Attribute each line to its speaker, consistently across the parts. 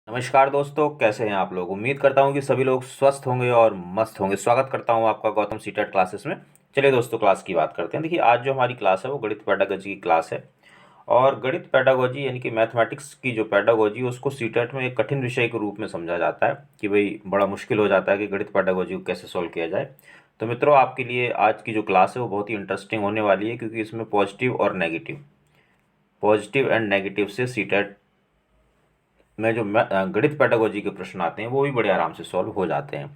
Speaker 1: नमस्कार दोस्तों, कैसे हैं आप लोग। उम्मीद करता हूं कि सभी लोग स्वस्थ होंगे और मस्त होंगे। स्वागत करता हूं आपका गौतम सीटेट क्लासेस में। चलिए दोस्तों, क्लास की बात करते हैं। देखिए, आज जो हमारी क्लास है वो गणित पेडागोजी की क्लास है। और गणित पेडागोजी यानी कि मैथमेटिक्स की जो पेडागोजी उसको सीटेट में एक कठिन विषय के रूप में समझा जाता है कि भाई बड़ा मुश्किल हो जाता है कि गणित पेडागोजी को कैसे सोल्व किया जाए। तो मित्रों, आपके लिए आज की जो क्लास है वो बहुत ही इंटरेस्टिंग होने वाली है, क्योंकि इसमें पॉजिटिव एंड नेगेटिव से सीटेट में जो गणित पेडागोजी के प्रश्न आते हैं वो भी बड़े आराम से सॉल्व हो जाते हैं।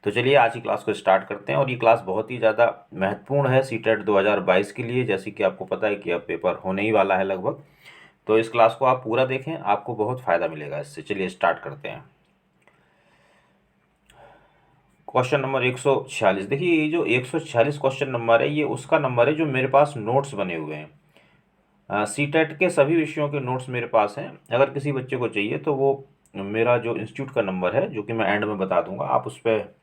Speaker 1: तो चलिए आज की क्लास को स्टार्ट करते हैं। और ये क्लास बहुत ही ज़्यादा महत्वपूर्ण है सीटेट 2022 के लिए, जैसे कि आपको पता है कि अब पेपर होने ही वाला है लगभग। तो इस क्लास को आप पूरा देखें, आपको बहुत फ़ायदा मिलेगा इससे। चलिए स्टार्ट करते हैं। Question number 146। देखिए, ये जो 146 क्वेश्चन नंबर है ये उसका नंबर है जो मेरे पास नोट्स बने हुए हैं। सीटेट के सभी विषयों के नोट्स मेरे पास हैं। अगर किसी बच्चे को चाहिए तो वो मेरा जो इंस्टीट्यूट का नंबर है, जो कि मैं एंड में बता दूंगा, आप उस पर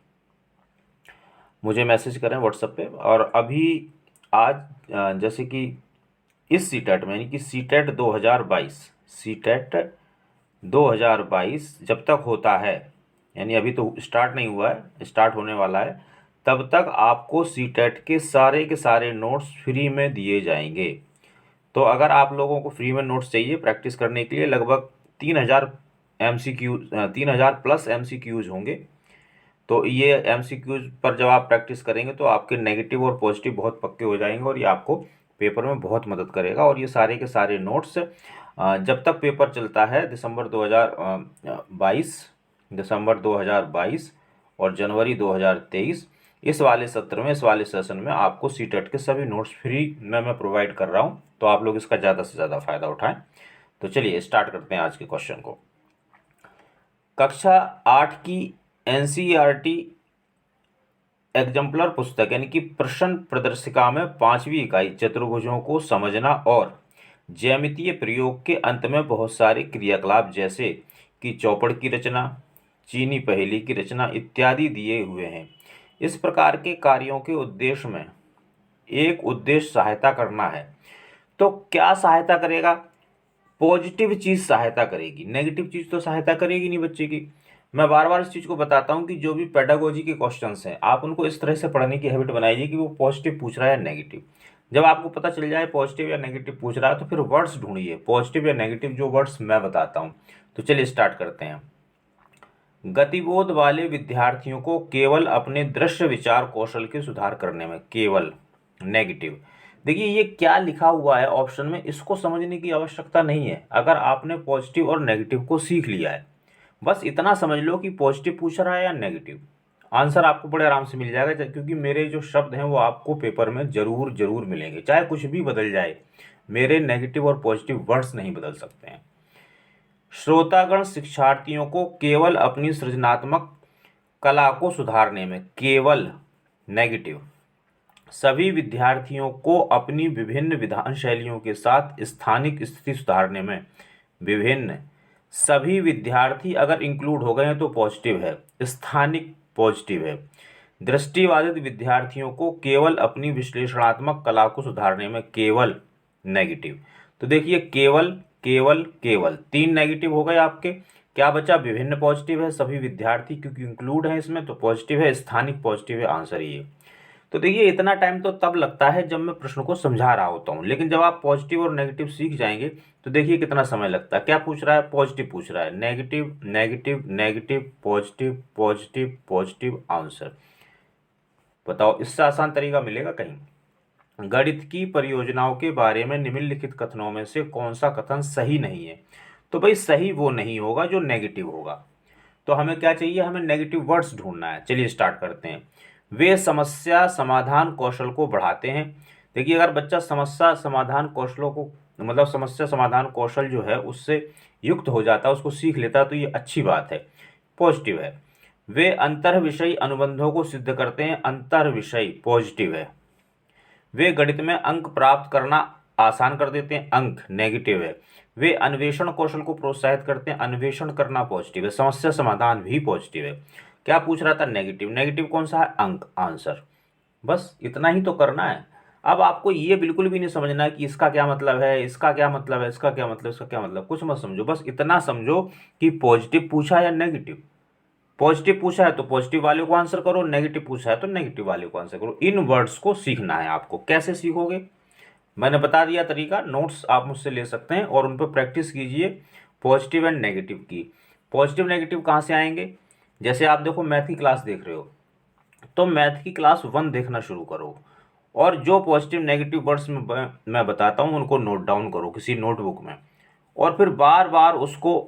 Speaker 1: मुझे मैसेज करें व्हाट्सएप पे। और अभी आज जैसे कि इस सीटेट में यानी कि सीटेट 2022 जब तक होता है, यानी अभी तो स्टार्ट नहीं हुआ है, स्टार्ट होने वाला है, तब तक आपको सीटेट के सारे नोट्स फ्री में दिए जाएंगे। तो अगर आप लोगों को फ्री में नोट्स चाहिए प्रैक्टिस करने के लिए, लगभग 3,000 प्लस MCQs होंगे। तो ये MCQs पर जब आप प्रैक्टिस करेंगे तो आपके नेगेटिव और पॉजिटिव बहुत पक्के हो जाएंगे और ये आपको पेपर में बहुत मदद करेगा। और ये सारे के सारे नोट्स जब तक पेपर चलता है दिसंबर 2022 और जनवरी 2023, इस वाले सत्र में, इस वाले सेशन में आपको सीटेट के सभी नोट्स फ्री में मैं प्रोवाइड कर रहा हूँ। तो आप लोग इसका ज़्यादा से ज़्यादा फ़ायदा उठाएं। तो चलिए स्टार्ट करते हैं आज के क्वेश्चन को। कक्षा 8 की NCERT एग्जाम्पलर पुस्तक यानी कि प्रश्न प्रदर्शिका में 5वीं इकाई चतुर्भुजों को समझना और ज्यामितीय प्रयोग के अंत में बहुत सारे क्रियाकलाप जैसे कि चौपड़ की रचना, चीनी पहेली की रचना इत्यादि दिए हुए हैं। इस प्रकार के कार्यों के उद्देश्य में एक उद्देश्य सहायता करना है। तो क्या सहायता करेगा? पॉजिटिव चीज़ सहायता करेगी, नेगेटिव चीज़ तो सहायता करेगी नहीं बच्चे की। मैं बार बार इस चीज़ को बताता हूँ कि जो भी पेडागोजी के क्वेश्चंस हैं आप उनको इस तरह से पढ़ने की हैबिट बनाइए कि वो पॉजिटिव पूछ रहा है या नेगेटिव। जब आपको पता चल जाए पॉजिटिव या नेगेटिव पूछ रहा है तो फिर वर्ड्स ढूंढिए, पॉजिटिव या नेगेटिव, जो वर्ड्स मैं बताता हूँ। तो चलिए स्टार्ट करते हैं। गतिबोध वाले विद्यार्थियों को केवल अपने दृश्य विचार कौशल के सुधार करने में, केवल नेगेटिव। देखिए, ये क्या लिखा हुआ है ऑप्शन में, इसको समझने की आवश्यकता नहीं है अगर आपने पॉजिटिव और नेगेटिव को सीख लिया है। बस इतना समझ लो कि पॉजिटिव पूछ रहा है या नेगेटिव। आंसर आपको बड़े आराम से मिल जाएगा, क्योंकि मेरे जो शब्द हैं वो आपको पेपर में जरूर जरूर मिलेंगे, चाहे कुछ भी बदल जाए। मेरे नेगेटिव और पॉजिटिव वर्ड्स नहीं बदल सकते हैं। श्रोतागण शिक्षार्थियों को केवल अपनी सृजनात्मक कला को सुधारने में, केवल नेगेटिव। सभी विद्यार्थियों को अपनी विभिन्न विधान शैलियों के साथ स्थानिक स्थिति सुधारने में, विभिन्न। सभी विद्यार्थी अगर इंक्लूड हो गए हैं तो पॉजिटिव है, स्थानिक पॉजिटिव है। दृष्टिबाधित विद्यार्थियों को केवल अपनी विश्लेषणात्मक कला को सुधारने में, केवल नेगेटिव। तो देखिए, केवल केवल केवल 3 नेगेटिव हो गए आपके। क्या बचा? विभिन्न पॉजिटिव है, सभी विद्यार्थी क्योंकि इंक्लूड है इसमें तो पॉजिटिव है, स्थानिक पॉजिटिव है, आंसर ये। तो देखिए, इतना टाइम तो तब लगता है जब मैं प्रश्न को समझा रहा होता हूँ, लेकिन जब आप पॉजिटिव और नेगेटिव सीख जाएंगे तो देखिए कितना समय लगता है। क्या पूछ रहा है? पॉजिटिव पूछ रहा है, negative negative negative positive positive positive, answer. बताओ, इससे आसान तरीका मिलेगा कहीं? गणित की परियोजनाओं के बारे में निम्नलिखित कथनों में से कौन सा कथन सही नहीं है? तो भाई सही वो नहीं होगा जो नेगेटिव होगा। तो हमें क्या चाहिए? हमें नेगेटिव वर्ड्स ढूंढना है। चलिए स्टार्ट करते हैं। वे समस्या समाधान कौशल को बढ़ाते हैं। देखिए, अगर बच्चा समस्या समाधान कौशलों को, मतलब समस्या समाधान कौशल जो है उससे युक्त हो जाता है, उसको सीख लेता है, तो ये अच्छी बात है, पॉजिटिव है। वे अंतर विषयी अनुबंधों को सिद्ध करते हैं, अंतर विषय पॉजिटिव है। वे गणित में अंक प्राप्त करना आसान कर देते हैं, अंक नेगेटिव है। वे अन्वेषण कौशल को प्रोत्साहित करते हैं, अन्वेषण करना पॉजिटिव है, समस्या समाधान भी पॉजिटिव है। क्या पूछ रहा था? नेगेटिव। नेगेटिव कौन सा है? अंक, आंसर। बस इतना ही तो करना है। अब आपको ये बिल्कुल भी नहीं समझना है कि इसका क्या मतलब है, इसका क्या मतलब है, इसका क्या मतलब, इसका क्या मतलब, कुछ मत समझो, बस इतना समझो कि पॉजिटिव पूछा या नेगेटिव। पॉजिटिव पूछा है तो पॉजिटिव वाले को आंसर करो, नेगेटिव पूछा है तो नेगेटिव वाले को आंसर करो। इन वर्ड्स को सीखना है आपको। कैसे सीखोगे, मैंने बता दिया तरीका, नोट्स आप मुझसे ले सकते हैं और उन पर प्रैक्टिस कीजिए पॉजिटिव एंड नेगेटिव की। पॉजिटिव नेगेटिव कहाँ से आएंगे, जैसे आप देखो मैथ की क्लास देख रहे हो तो मैथ की क्लास 1 देखना शुरू करो और जो पॉजिटिव नेगेटिव वर्ड्स में मैं बताता हूँ उनको नोट डाउन करो किसी नोटबुक में और फिर बार बार उसको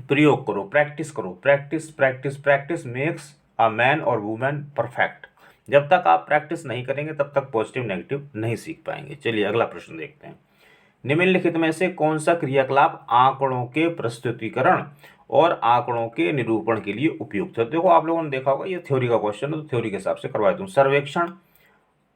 Speaker 1: प्रयोग करो, प्रैक्टिस करो। Practice practice practice makes a man और वुमेन परफेक्ट। जब तक आप प्रैक्टिस नहीं करेंगे तब तक पॉजिटिव नेगेटिव नहीं सीख पाएंगे। चलिए अगला प्रश्न देखते हैं। निम्नलिखित में से कौन सा क्रियाकलाप आंकड़ों के प्रस्तुतिकरण और आंकड़ों के निरूपण के लिए उपयुक्त है। देखो आप लोगों ने देखा होगा ये थ्योरी का क्वेश्चन है तो थ्योरी के हिसाब से करवा दूँ। सर्वेक्षण,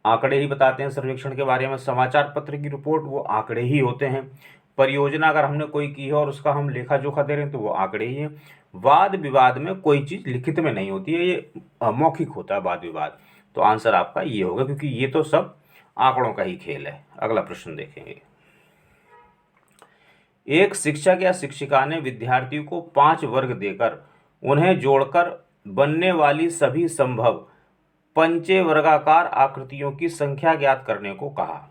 Speaker 1: आंकड़े ही बताते हैं सर्वेक्षण के बारे में। समाचार पत्र की रिपोर्ट, वो आंकड़े ही होते हैं। परियोजना अगर हमने कोई की है और उसका हम लेखा जोखा दे रहे हैं तो वो आंकड़े ही हैं। वाद विवाद में कोई चीज़ लिखित में नहीं होती है, ये मौखिक होता है वाद विवाद। तो आंसर आपका ये होगा क्योंकि ये तो सब आंकड़ों का ही खेल है। अगला प्रश्न देखेंगे। एक शिक्षक या शिक्षिका ने विद्यार्थियों को 5 वर्ग देकर उन्हें जोड़कर बनने वाली सभी संभव पंचवर्गाकार आकृतियों की संख्या ज्ञात करने को कहा।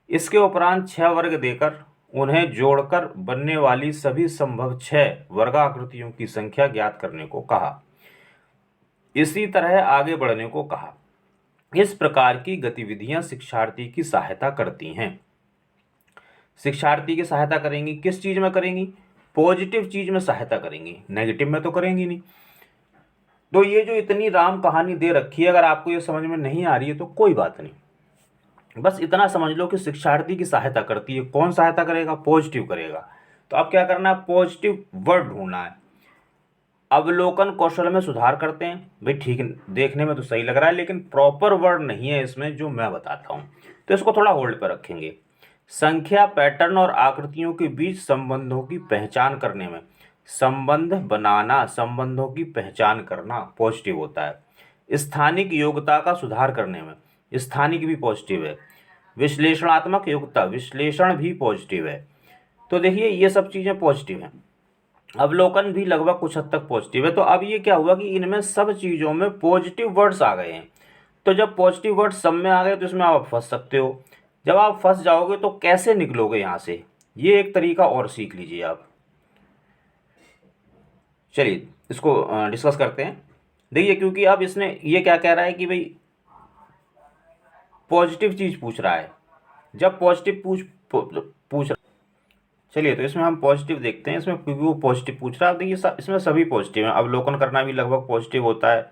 Speaker 1: इसके उपरांत 6 वर्ग देकर उन्हें जोड़कर बनने वाली सभी संभव 6 वर्गाकृतियों की संख्या ज्ञात करने को कहा। इसी तरह आगे बढ़ने को कहा। इस प्रकार की गतिविधियां शिक्षार्थी की सहायता करती हैं। शिक्षार्थी की सहायता करेंगी, किस चीज में करेंगी, पॉजिटिव चीज में सहायता करेंगी, नेगेटिव में तो करेंगी नहीं। तो ये जो इतनी राम कहानी दे रखी है, अगर आपको ये समझ में नहीं आ रही है तो कोई बात नहीं, बस इतना समझ लो कि शिक्षार्थी की सहायता करती है। कौन सहायता करेगा, पॉजिटिव करेगा। तो अब क्या करना है, पॉजिटिव वर्ड ढूंढना है। अवलोकन कौशल में सुधार करते हैं, भाई ठीक है, देखने में तो सही लग रहा है लेकिन प्रॉपर वर्ड नहीं है इसमें जो मैं बताता हूँ, तो इसको थोड़ा होल्ड पर रखेंगे। संख्या, पैटर्न और आकृतियों के बीच संबंधों की पहचान करने में, संबंध बनाना, संबंधों की पहचान करना पॉजिटिव होता है। स्थानिक योग्यता का सुधार करने में, स्थानिक भी पॉजिटिव है। विश्लेषणात्मक योग्यता, विश्लेषण भी पॉजिटिव है। तो देखिए ये सब चीज़ें पॉजिटिव हैं। अवलोकन भी लगभग कुछ हद तक पॉजिटिव है। तो अब ये क्या हुआ कि इनमें सब चीज़ों में पॉजिटिव वर्ड्स आ गए हैं। तो जब पॉजिटिव वर्ड्स सब में आ गए तो इसमें आप फंस सकते हो। जब आप फंस जाओगे तो कैसे निकलोगे यहाँ से, ये एक तरीका और सीख लीजिए आप। चलिए इसको डिस्कस करते हैं। देखिए क्योंकि अब इसने ये क्या कह रहा है कि भाई पॉजिटिव चीज़ पूछ रहा है। जब पॉजिटिव पूछ चलिए तो इसमें हम पॉजिटिव देखते हैं इसमें, क्योंकि वो पॉजिटिव पूछ रहा है। देखिए इसमें सभी पॉजिटिव हैं। अवलोकन करना भी लगभग पॉजिटिव होता है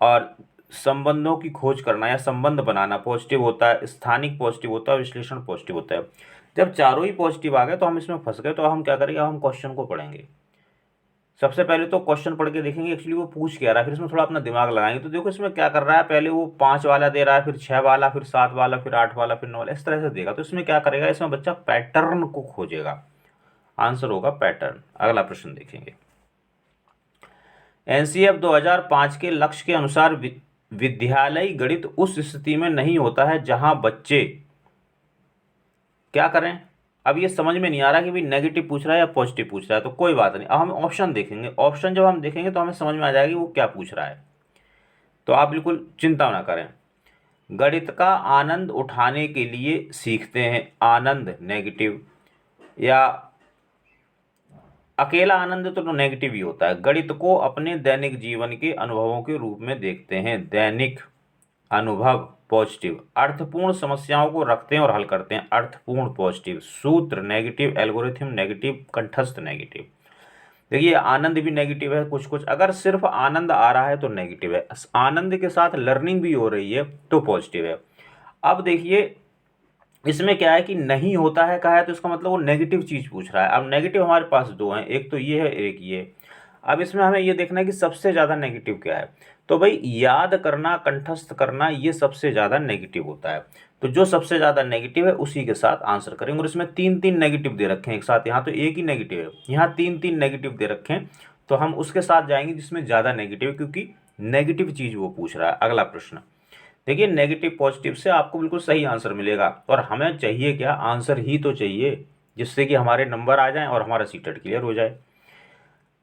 Speaker 1: और संबंधों की खोज करना या संबंध बनाना पॉजिटिव होता है। स्थानिक पॉजिटिव होता है, विश्लेषण पॉजिटिव होता है। जब चारों ही पॉजिटिव आ गए तो हम इसमें फंस गए। तो हम क्या करेंगे, हम क्वेश्चन को पढ़ेंगे। सबसे पहले तो क्वेश्चन पढ़ के देखेंगे एक्चुअली वो पूछ क्या रहा है, फिर इसमें थोड़ा अपना दिमाग लगाएंगे। तो देखो इसमें क्या कर रहा है, पहले वो 5 वाला दे रहा है, फिर 6 वाला, फिर 7 वाला, फिर 8 वाला, फिर 9 वाला, इस तरह से देगा। तो इसमें क्या करेगा, इसमें बच्चा पैटर्न को खोजेगा। आंसर होगा पैटर्न। अगला प्रश्न देखेंगे। एनसीएफ 2005 के लक्ष्य के अनुसार विद्यालयी गणित उस स्थिति में नहीं होता है जहां बच्चे क्या करें। अब ये समझ में नहीं आ रहा कि भाई नेगेटिव पूछ रहा है या पॉजिटिव पूछ रहा है, तो कोई बात नहीं, अब हम ऑप्शन देखेंगे। ऑप्शन जब हम देखेंगे तो हमें समझ में आ जाएगा कि वो क्या पूछ रहा है। तो आप बिल्कुल चिंता ना करें। गणित का आनंद उठाने के लिए सीखते हैं, आनंद नेगेटिव, या अकेला आनंद तो नेगेटिव ही होता है। गणित को अपने दैनिक जीवन के अनुभवों के रूप में देखते हैं, दैनिक अनुभव पॉजिटिव। अर्थपूर्ण समस्याओं को रखते हैं और हल करते हैं, अर्थपूर्ण पॉजिटिव। सूत्र नेगेटिव, एल्गोरिथम नेगेटिव, कंठस्थ नेगेटिव। देखिए आनंद भी नेगेटिव है कुछ कुछ, अगर सिर्फ आनंद आ रहा है तो नेगेटिव है, आनंद के साथ लर्निंग भी हो रही है तो पॉजिटिव है। अब देखिए इसमें क्या है कि नहीं होता है कहा है तो इसका मतलब वो नेगेटिव चीज़ पूछ रहा है। अब नेगेटिव हमारे पास 2 हैं, एक तो ये है, एक ये। अब इसमें हमें ये देखना है कि सबसे ज़्यादा नेगेटिव क्या है। तो भाई याद करना, कंठस्थ करना, ये सबसे ज़्यादा नेगेटिव होता है। तो जो सबसे ज़्यादा नेगेटिव है उसी के साथ आंसर करेंगे। और इसमें 3-3 नेगेटिव दे रखे हैं एक साथ, यहाँ तो एक ही नेगेटिव है, यहाँ 3-3 नेगेटिव दे रखे हैं। तो हम उसके साथ जाएंगे जिसमें ज़्यादा नेगेटिव है, क्योंकि नेगेटिव चीज़ वो पूछ रहा है। अगला प्रश्न देखिए नेगेटिव पॉजिटिव से आपको बिल्कुल सही आंसर मिलेगा, और हमें चाहिए क्या, आंसर ही तो चाहिए, जिससे कि हमारे नंबर आ जाएं और हमारा सीटेट क्लियर हो जाए।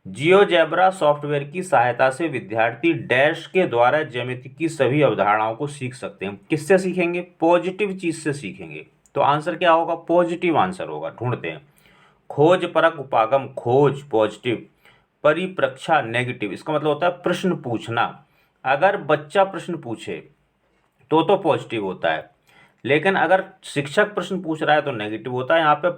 Speaker 1: जियोजेब्रा सॉफ्टवेयर की सहायता से विद्यार्थी डैश के द्वारा ज्यामिति की सभी अवधारणाओं को सीख सकते हैं। किससे सीखेंगे, पॉजिटिव चीज से सीखेंगे। तो आंसर क्या होगा, पॉजिटिव आंसर होगा। ढूंढते हैं। खोज परक उपागम, खोज पॉजिटिव, परिप्रक्षा नेगेटिव। इसका मतलब होता है प्रश्न पूछना। अगर बच्चा प्रश्न पूछे तो पॉजिटिव होता है, लेकिन अगर शिक्षक प्रश्न पूछ रहा है तो नेगेटिव होता है। यहाँ पे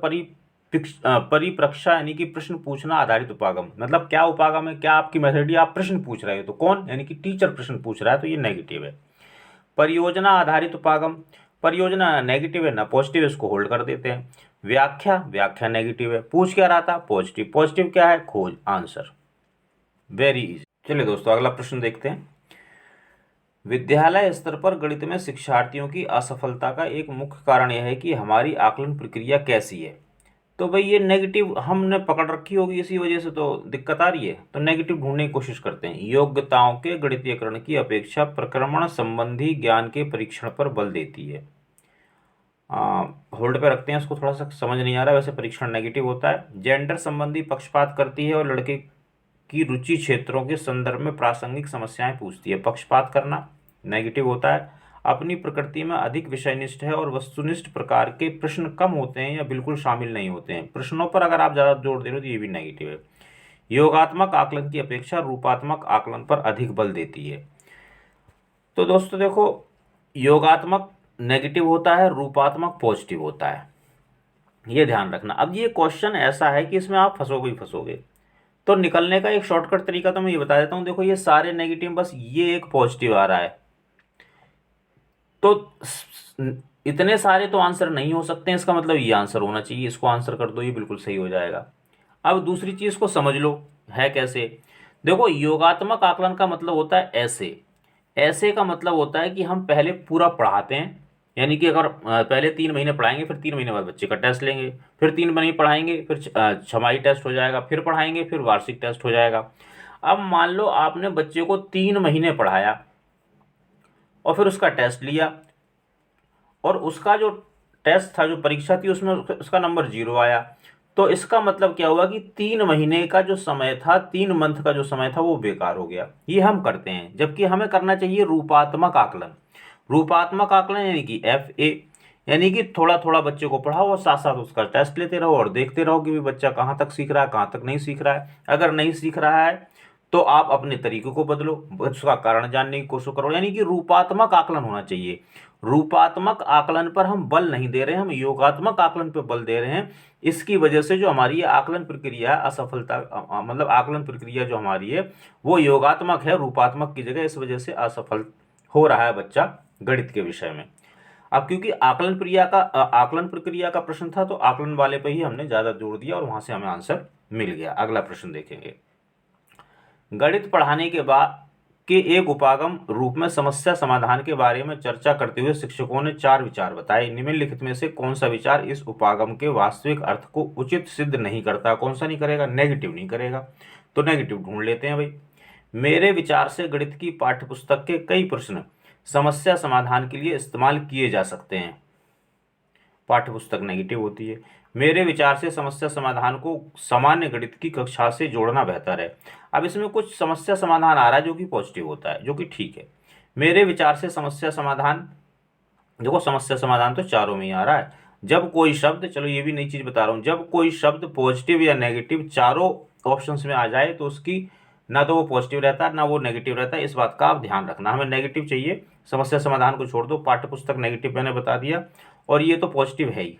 Speaker 1: परिप्रक्षा यानी कि प्रश्न पूछना आधारित उपागम, मतलब क्या उपागम है, क्या आपकी मेथड, आप प्रश्न पूछ रहे हो तो कौन, यानी कि टीचर प्रश्न पूछ रहा है तो ये नेगेटिव है। परियोजना आधारित उपागम, परियोजना नेगेटिव है ना पॉजिटिव है, इसको होल्ड कर देते हैं। व्याख्या, व्याख्या नेगेटिव है। पूछ क्या रहा था, पॉजिटिव, पॉजिटिव क्या है, खोज, आंसर। Very easy. चलिए दोस्तों अगला प्रश्न देखते हैं। विद्यालय स्तर पर गणित में शिक्षार्थियों की असफलता का एक मुख्य कारण यह है कि हमारी आकलन प्रक्रिया कैसी है। तो भाई ये नेगेटिव हमने पकड़ रखी होगी, इसी वजह से तो दिक्कत आ रही है। तो नेगेटिव ढूंढने की कोशिश करते हैं। योग्यताओं के गणितीयकरण की अपेक्षा प्रक्रमण संबंधी ज्ञान के परीक्षण पर बल देती है। होल्ड पे रखते हैं, इसको थोड़ा सा समझ नहीं आ रहा। वैसे परीक्षण नेगेटिव होता है। जेंडर संबंधी पक्षपात करती है और लड़के की रुचि क्षेत्रों के संदर्भ में प्रासंगिक समस्याएं पूछती है। पक्षपात करना नेगेटिव होता है। अपनी प्रकृति में अधिक विषयनिष्ठ है और वस्तुनिष्ठ प्रकार के प्रश्न कम होते हैं या बिल्कुल शामिल नहीं होते हैं। प्रश्नों पर अगर आप ज़्यादा जोर दे रहे हो तो ये भी नेगेटिव है। योगात्मक आकलन की अपेक्षा रूपात्मक आकलन पर अधिक बल देती है। तो दोस्तों देखो, योगात्मक नेगेटिव होता है, रूपात्मक पॉजिटिव होता है, ये ध्यान रखना। अब ये क्वेश्चन ऐसा है कि इसमें आप फंसोगे ही फंसोगे। तो निकलने का एक शॉर्टकट तरीका तो मैं ये बता देता हूँ। देखो ये सारे नेगेटिव, बस ये एक पॉजिटिव आ रहा है, तो इतने सारे तो आंसर नहीं हो सकते हैं। इसका मतलब ये आंसर होना चाहिए, इसको आंसर कर दो, ये बिल्कुल सही हो जाएगा। अब दूसरी चीज को समझ लो, है कैसे। देखो योगात्मक आकलन का मतलब होता है ऐसे, ऐसे का मतलब होता है कि हम पहले पूरा पढ़ाते हैं, यानी कि अगर पहले 3 महीने पढ़ाएंगे, फिर 3 महीने बाद बच्चे का टेस्ट लेंगे, फिर 3 महीने पढ़ाएंगे, फिर छमाही टेस्ट हो जाएगा, फिर पढ़ाएंगे, फिर वार्षिक टेस्ट हो जाएगा। अब मान लो आपने बच्चे को 3 महीने पढ़ाया और फिर उसका टेस्ट लिया, और उसका जो टेस्ट था, जो परीक्षा थी, उसमें उसका नंबर 0 आया। तो इसका मतलब क्या हुआ कि 3 महीने का जो समय था, 3 मंथ का जो समय था, वो बेकार हो गया। ये हम करते हैं, जबकि हमें करना चाहिए रूपात्मक आकलन। रूपात्मक आकलन यानी कि FA, यानी कि थोड़ा थोड़ा बच्चे को पढ़ाओ और साथ साथ उसका टेस्ट लेते रहो और देखते रहो कि बच्चा कहाँ तक सीख रहा है, कहाँ तक नहीं सीख रहा है। अगर नहीं सीख रहा है तो आप अपने तरीकों को बदलो, उसका कारण जानने की कोशिश करो, यानी कि रूपात्मक आकलन होना चाहिए। रूपात्मक आकलन पर हम बल नहीं दे रहे हैं, हम योगात्मक आकलन पर बल दे रहे हैं। इसकी वजह से जो हमारी ये आकलन प्रक्रिया असफलता, मतलब आकलन प्रक्रिया जो हमारी है वो योगात्मक है, रूपात्मक की जगह। इस वजह से असफल हो रहा है बच्चा गणित के विषय में। अब क्योंकि आकलन प्रक्रिया का प्रश्न था, तो आकलन वाले पे ही हमने ज़्यादा जोर दिया और वहाँ से हमें आंसर मिल गया। अगला प्रश्न देखेंगे। गणित पढ़ाने के बाद के एक उपागम रूप में समस्या समाधान के बारे में चर्चा करते हुए शिक्षकों ने 4 विचार बताए। निम्नलिखित में से कौन सा विचार इस उपागम के वास्तविक अर्थ को उचित सिद्ध नहीं करता। कौन सा नहीं करेगा, नेगेटिव नहीं करेगा। तो नेगेटिव ढूंढ लेते हैं भाई। मेरे विचार से गणित की पाठ्यपुस्तक के कई प्रश्न समस्या समाधान के लिए इस्तेमाल किए जा सकते हैं। पाठ्यपुस्तक नेगेटिव होती है। मेरे विचार से समस्या समाधान को सामान्य गणित की कक्षा से जोड़ना बेहतर है। अब इसमें कुछ समस्या समाधान आ रहा है जो कि पॉजिटिव होता है, जो कि ठीक है। मेरे विचार से समस्या समाधान, देखो समस्या समाधान तो चारों में ही आ रहा है। जब कोई शब्द, चलो ये भी नई चीज बता रहा हूँ, जब कोई शब्द पॉजिटिव या नेगेटिव चारों ऑप्शंस में आ जाए तो उसकी ना तो वो पॉजिटिव रहता है ना वो नेगेटिव रहता है। इस बात का आप ध्यान रखना। हमें नेगेटिव चाहिए, समस्या समाधान को छोड़ दो। पाठ्यपुस्तक नेगेटिव मैंने बता दिया, और ये तो पॉजिटिव है ही,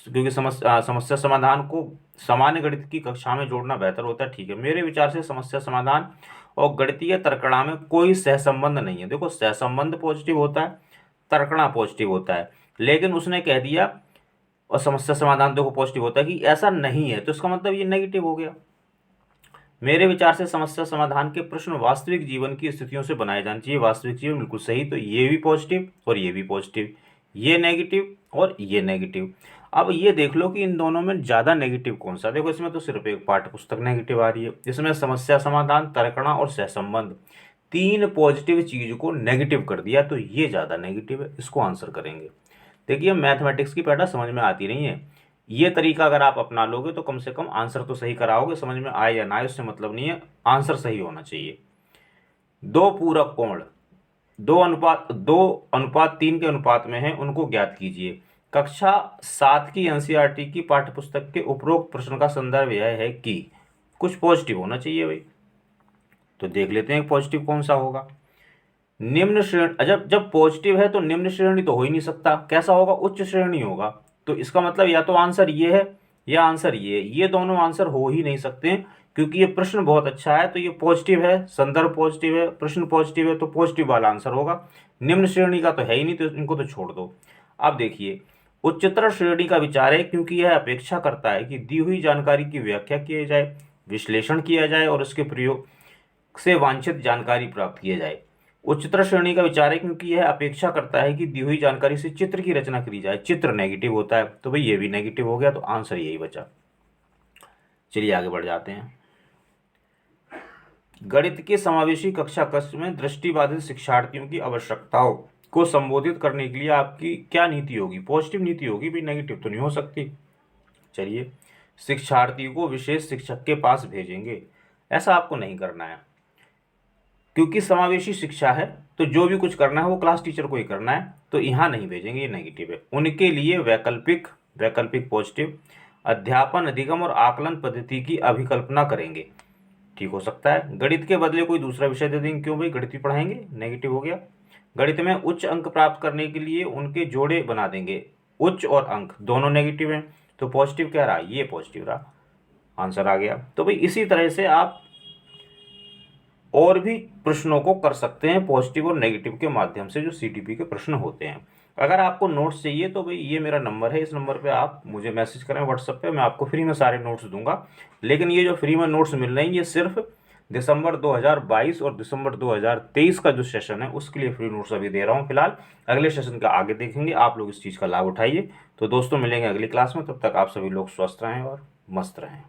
Speaker 1: क्योंकि समस्या समाधान को सामान्य गणित की कक्षा में जोड़ना बेहतर होता है। ठीक है, मेरे विचार से समस्या समाधान और गणितीय तर्कणा में कोई सहसंबंध नहीं है। देखो सहसंबंध पॉजिटिव होता है, तर्कणा पॉजिटिव होता है, लेकिन उसने कह दिया और समस्या समाधान देखो पॉजिटिव होता है कि ऐसा नहीं है, तो इसका मतलब ये नेगेटिव हो गया। मेरे विचार से समस्या समाधान के प्रश्न वास्तविक जीवन की स्थितियों से बनाए जाने चाहिए। वास्तविक जीवन, बिल्कुल सही। तो ये भी पॉजिटिव और ये भी पॉजिटिव, ये नेगेटिव और ये नेगेटिव। अब ये देख लो कि इन दोनों में ज़्यादा नेगेटिव कौन सा। देखो इसमें तो सिर्फ एक पाठ्यपुस्तक नेगेटिव आ रही है, इसमें समस्या समाधान, तर्कणा और सहसंबंध 3 पॉजिटिव चीज को नेगेटिव कर दिया तो ये ज़्यादा नेगेटिव है, इसको आंसर करेंगे। देखिए मैथमेटिक्स की पैटर्न समझ में आती नहीं है, ये तरीका अगर आप अपना लोगे तो कम से कम आंसर तो सही कराओगे, समझ में आए या ना आए उससे मतलब नहीं है, आंसर सही होना चाहिए। दो पूरक कोण 2:3 के अनुपात में है, उनको ज्ञात कीजिए। कक्षा 7 की एनसीईआरटी की पाठ्यपुस्तक के उपरोक्त प्रश्न का संदर्भ यह है कि कुछ पॉजिटिव होना चाहिए भाई, तो देख लेते हैं पॉजिटिव कौन सा होगा। निम्न श्रेणी, जब जब पॉजिटिव है तो निम्न श्रेणी तो हो ही नहीं सकता, कैसा होगा, उच्च श्रेणी होगा। तो इसका मतलब या तो आंसर ये है या आंसर ये है, ये दोनों आंसर हो ही नहीं सकते हैं, क्योंकि ये प्रश्न बहुत अच्छा है तो ये पॉजिटिव है, संदर्भ पॉजिटिव है, प्रश्न पॉजिटिव है, तो पॉजिटिव वाला आंसर होगा। निम्न श्रेणी का तो है ही नहीं, तो इनको तो छोड़ दो। अब देखिए उच्चतर श्रेणी का विचार है क्योंकि यह अपेक्षा करता है कि दी हुई जानकारी की व्याख्या की जाए, विश्लेषण किया जाए और उसके प्रयोग से वांछित जानकारी प्राप्त किया जाए। उच्चतर श्रेणी का विचार है क्योंकि यह अपेक्षा करता है कि दी हुई जानकारी से चित्र की रचना करी जाए, चित्र नेगेटिव होता है, तो भाई ये भी नेगेटिव हो गया, तो आंसर यही बचा। चलिए आगे बढ़ जाते हैं। गणित के समावेशी कक्षा कक्ष में दृष्टिबाधित शिक्षार्थियों की आवश्यकताओं को संबोधित करने के लिए आपकी क्या नीति होगी, पॉजिटिव नीति होगी भी, नेगेटिव तो नहीं हो सकती। चलिए, शिक्षार्थी को विशेष शिक्षक के पास भेजेंगे, ऐसा आपको नहीं करना है, क्योंकि समावेशी शिक्षा है तो जो भी कुछ करना है वो क्लास टीचर को ही करना है, तो यहाँ नहीं भेजेंगे, ये नेगेटिव है। उनके लिए वैकल्पिक पॉजिटिव अध्यापन अधिगम और आकलन पद्धति की अभिकल्पना करेंगे, ठीक हो सकता है। गणित के बदले कोई दूसरा विषय दे देंगे, क्यों भाई, गणित ही पढ़ाएंगे, नेगेटिव हो गया। गणित में उच्च अंक प्राप्त करने के लिए उनके जोड़े बना देंगे, उच्च और अंक दोनों नेगेटिव हैं, तो पॉजिटिव क्या रहा, ये पॉजिटिव रहा, आंसर आ गया। तो भाई इसी तरह से आप और भी प्रश्नों को कर सकते हैं पॉजिटिव और नेगेटिव के माध्यम से, जो सीटीपी के प्रश्न होते हैं। अगर आपको नोट्स चाहिए तो भाई ये मेरा नंबर है, इस नंबर पे आप मुझे मैसेज करें व्हाट्सएप पे, मैं आपको फ्री में सारे नोट्स दूंगा। लेकिन ये जो फ्री में नोट्स मिल रहे हैं ये सिर्फ दिसंबर 2022 और दिसंबर 2023 का जो सेशन है उसके लिए फ्री नोट्स अभी दे रहा हूँ फिलहाल। अगले सेशन का आगे देखेंगे, आप लोग इस चीज़ का लाभ उठाइए। तो दोस्तों मिलेंगे अगली क्लास में, तब तक आप सभी लोग स्वस्थ रहें और मस्त रहें।